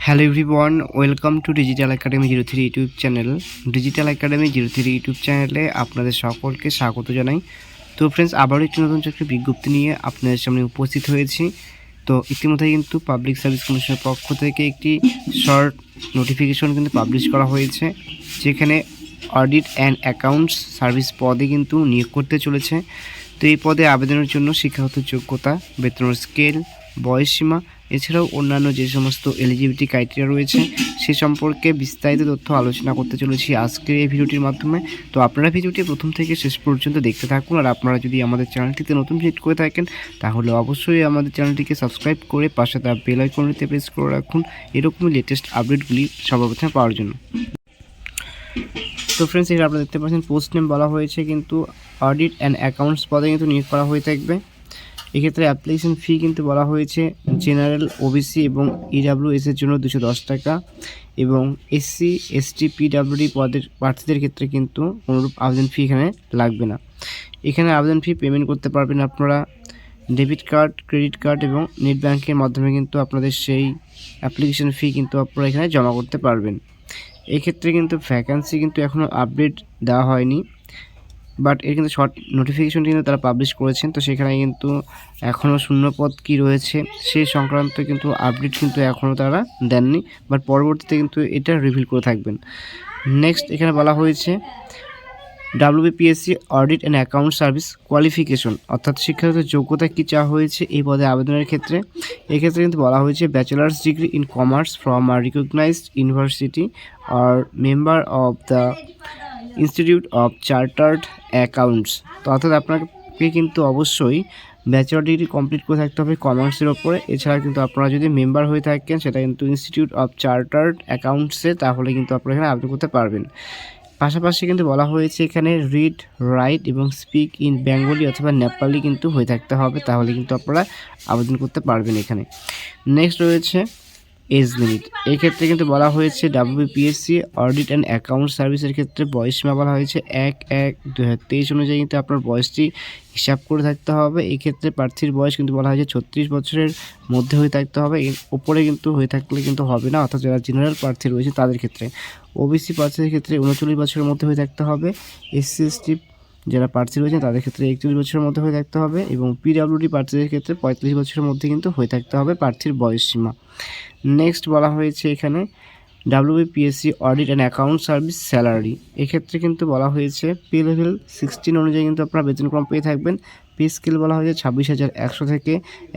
Hello everyone, welcome to digital academy 03 YouTube channel. Digital academy 03 YouTube চ্যানেলে আপনাদের সকলকে স্বাগত জানাই। তো ফ্রেন্ডস, আবারও একটি নতুন চাকরি বিজ্ঞপ্তি নিয়ে আপনাদের সামনে উপস্থিত হয়েছি। তো ইতিমধ্যে কিন্তু পাবলিক সার্ভিস কমিশনের পক্ষ থেকে একটি শর্ট নোটিফিকেশন কিন্তু পাবলিশ করা হয়েছে, যেখানে অডিট অ্যান্ড অ্যাকাউন্টস সার্ভিস পদে কিন্তু নিয়োগ করতে চলেছে। তো এই পদে আবেদনের জন্য শিক্ষাগত যোগ্যতা, বেতনের স্কেল, বয়সসীমা এছাড়াও অন্যান্য যে সমস্ত এলিজিবিলিটি ক্রাইটেরিয়া রয়েছে সে সম্পর্কে বিস্তারিত তথ্য আলোচনা করতে চলেছি আজকের এই ভিডিওটির মাধ্যমে। তো আপনারা ভিডিওটি প্রথম থেকে শেষ পর্যন্ত দেখতে থাকুন। আর আপনারা যদি আমাদের চ্যানেলটিতে নতুন ভিজিট করে থাকেন তাহলে অবশ্যই আমাদের চ্যানেলটিকে সাবস্ক্রাইব করে পাশে তার বেল আইকনটিতে প্রেস করে রাখুন এরকমই লেটেস্ট আপডেটগুলি সর্বপ্রথমে পাওয়ার জন্য। তো ফ্রেন্ডস, এখানে আপনারা দেখতে পাচ্ছেন পোস্ট নেম বলা হয়েছে কিন্তু অডিট অ্যান্ড অ্যাকাউন্টস পদে কিন্তু নিয়োগ করা হয়ে থাকবে। এক্ষেত্রে অ্যাপ্লিকেশন ফি কিন্তু বলা হয়েছে জেনারেল, ওবিসি এবং ইডাব্লিউএসের জন্য 210 টাকা এবং এসসি, এসটি, পিডাব্লিউডি পদের প্রার্থীদের ক্ষেত্রে কিন্তু কোনোরূপ আবেদন ফি এখানে লাগবে না। এখানে আবেদন ফি পেমেন্ট করতে পারবেন আপনারা ডেবিট কার্ড, ক্রেডিট কার্ড এবং নেট ব্যাঙ্কের মাধ্যমে কিন্তু আপনাদের সেই অ্যাপ্লিকেশন ফি কিন্তু আপনারা এখানে জমা করতে পারবেন। এক্ষেত্রে কিন্তু ভ্যাকান্সি কিন্তু এখনও আপডেট দেওয়া হয়নি, বাট এর কিন্তু শর্ট নোটিফিকেশনটি কিন্তু তারা পাবলিশ করেছেন। তো সেখানে কিন্তু এখনও শূন্যপদ কী রয়েছে সেই সংক্রান্ত কিন্তু আপডেট কিন্তু এখনও তারা দেননি, বাট পরবর্তীতে কিন্তু এটা রিভিল করে থাকবেন। নেক্সট এখানে বলা হয়েছে WBPSC audit and account service qualification, অর্থাৎ শিক্ষাগত যোগ্যতা কী চাওয়া হয়েছে এই পদে আবেদনের ক্ষেত্রে। এক্ষেত্রে কিন্তু বলা হয়েছে bachelor's degree in commerce from a recognised university আর member of the institute of chartered accounts. তো অর্থাৎ আপনাকে কিন্তু অবশ্যই ব্যাচেলর ডিগ্রি কমপ্লিট করে থাকতে হবে কমার্সের ওপরে। এছাড়া কিন্তু আপনারা যদি মেম্বার হয়ে থাকেন সেটা কিন্তু ইনস্টিটিউট অফ চার্টার্ড অ্যাকাউন্টসে, তাহলে কিন্তু আপনারা এখানে আবেদন করতে পারবেন। পাশাপাশি কিন্তু বলা হয়েছে এখানে রিড, রাইট এবং স্পিক ইন বেঙ্গলি অথবা নেপালি কিন্তু হয়ে থাকতে হবে, তাহলে কিন্তু আপনারা আবেদন করতে পারবেন এখানে। নেক্সট রয়েছে এজ লিমিট। এই ক্ষেত্রে কিন্তু বলা হয়েছে ডাব্লিউবিপিএসসি অডিট অ্যান্ড অ্যাকাউন্ট সার্ভিসের ক্ষেত্রে বয়সসীমা বলা হয়েছে 1/1/2023 অনুযায়ী কিন্তু আপনার বয়সটি হিসাব করে থাকতে হবে। এই ক্ষেত্রে প্রার্থীর বয়স কিন্তু বলা হয়েছে 36 বছরের মধ্যে হয়ে থাকতে হবে, এর ওপরে কিন্তু হয়ে থাকলে কিন্তু হবে না, অর্থাৎ যারা জেনারেল প্রার্থী রয়েছে তাদের ক্ষেত্রে। ওবিসি প্রার্থীদের ক্ষেত্রে 39 বছরের মধ্যে হয়ে থাকতে হবে, এসসি এসটি যারা প্রার্থী রয়েছে তাদের ক্ষেত্রে 31 বছরের মধ্যে হয়ে থাকতে হবে এবং পিডাব্লিউডি প্রার্থীদের ক্ষেত্রে 35 বছরের মধ্যে কিন্তু হয়ে থাকতে হবে প্রার্থীর বয়সসীমা। নেক্সট বলা হয়েছে এখানে WBPSC audit and account service salary. এক্ষেত্রে কিন্তু বলা হয়েছে পে লেভেল 16 অনুযায়ী কিন্তু আপনারা বেতনক্রম পেয়ে থাকবেন। পে স্কেল বলা হয়েছে 26,100 থেকে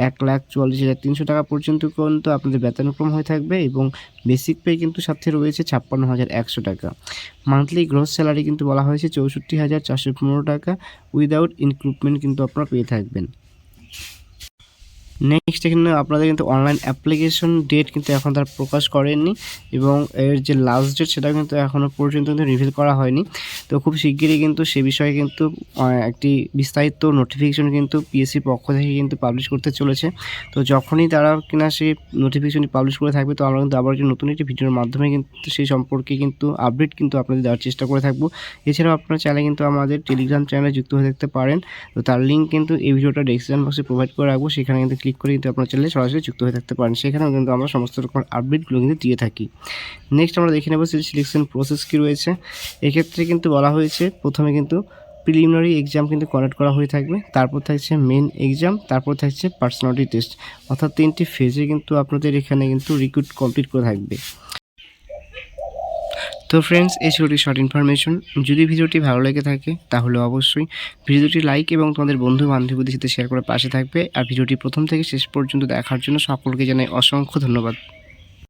1,44,300 টাকা পর্যন্ত কিন্তু আপনাদের বেতনক্রম হয়ে থাকবে এবং বেসিক পে কিন্তু সাথে রয়েছে 56,100 টাকা। মান্থলি গ্রস স্যালারি কিন্তু বলা হয়েছে 64,415 টাকা উইদাউট ইনক্রিমেন্ট কিন্তু আপনারা পেয়ে থাকবেন। নেক্সট এখানে আপনাদের কিন্তু অনলাইন অ্যাপ্লিকেশন ডেট কিন্তু এখন তারা প্রকাশ করেননি এবং এর যে লাস্ট ডেট সেটা কিন্তু এখনও পর্যন্ত কিন্তু রিভিল করা হয়নি। তো খুব শিগগিরই কিন্তু সে বিষয়ে কিন্তু একটি বিস্তারিত নোটিফিকেশন কিন্তু পিএসসির পক্ষ থেকে কিন্তু পাবলিশ করতে চলেছে। তো যখনই তারা কিনা সেই নোটিফিকেশনটি পাবলিশ করে থাকবে তো আমরা কিন্তু আবার নতুন একটি ভিডিওর মাধ্যমে কিন্তু সেই সম্পর্কে কিন্তু আপডেট কিন্তু আপনাদের দেওয়ার চেষ্টা করে থাকবো। এছাড়াও আপনারা চাইলে কিন্তু আমাদের টেলিগ্রাম চ্যানেলে যুক্ত হয়ে থাকতে পারেন। তো তার লিঙ্ক কিন্তু এই ভিডিওটা ডেসক্রিপশন বক্সে প্রোভাইড করে রাখবো, সেখানে কিন্তু ক্লিক করে কিন্তু আপনার চ্যানেলে সরাসরি যুক্ত হয়ে থাকতে পারেন। সেখানেও কিন্তু আমরা সমস্ত রকম আপডেটগুলো কিন্তু দিয়ে থাকি। নেক্সট আমরা দেখে নেব সিলেকশন প্রসেস কী রয়েছে। এক্ষেত্রে কিন্তু বলা হয়েছে প্রথমে কিন্তু প্রিলিমিনারি এক্সাম কিন্তু কন্ডাক্ট করা হয়ে থাকবে, তারপর থাকছে মেন এক্সাম, তারপর থাকছে পার্সোনালিটি টেস্ট, অর্থাৎ 3টি ফেজে কিন্তু আপনাদের এখানে কিন্তু রিক্রুট কমপ্লিট করে থাকবে। তো ফ্রেন্ডস, এই ছিল শর্ট ইনফরমেশন। যদি ভিডিওটি ভালো লেগে থাকে তাহলে অবশ্যই ভিডিওটি লাইক এবং তোমাদের বন্ধু বান্ধবীদের সাথে শেয়ার করে পাশে থাকবে। আর ভিডিওটি প্রথম থেকে শেষ পর্যন্ত দেখার জন্য সকলকে জানাই অসংখ্য ধন্যবাদ।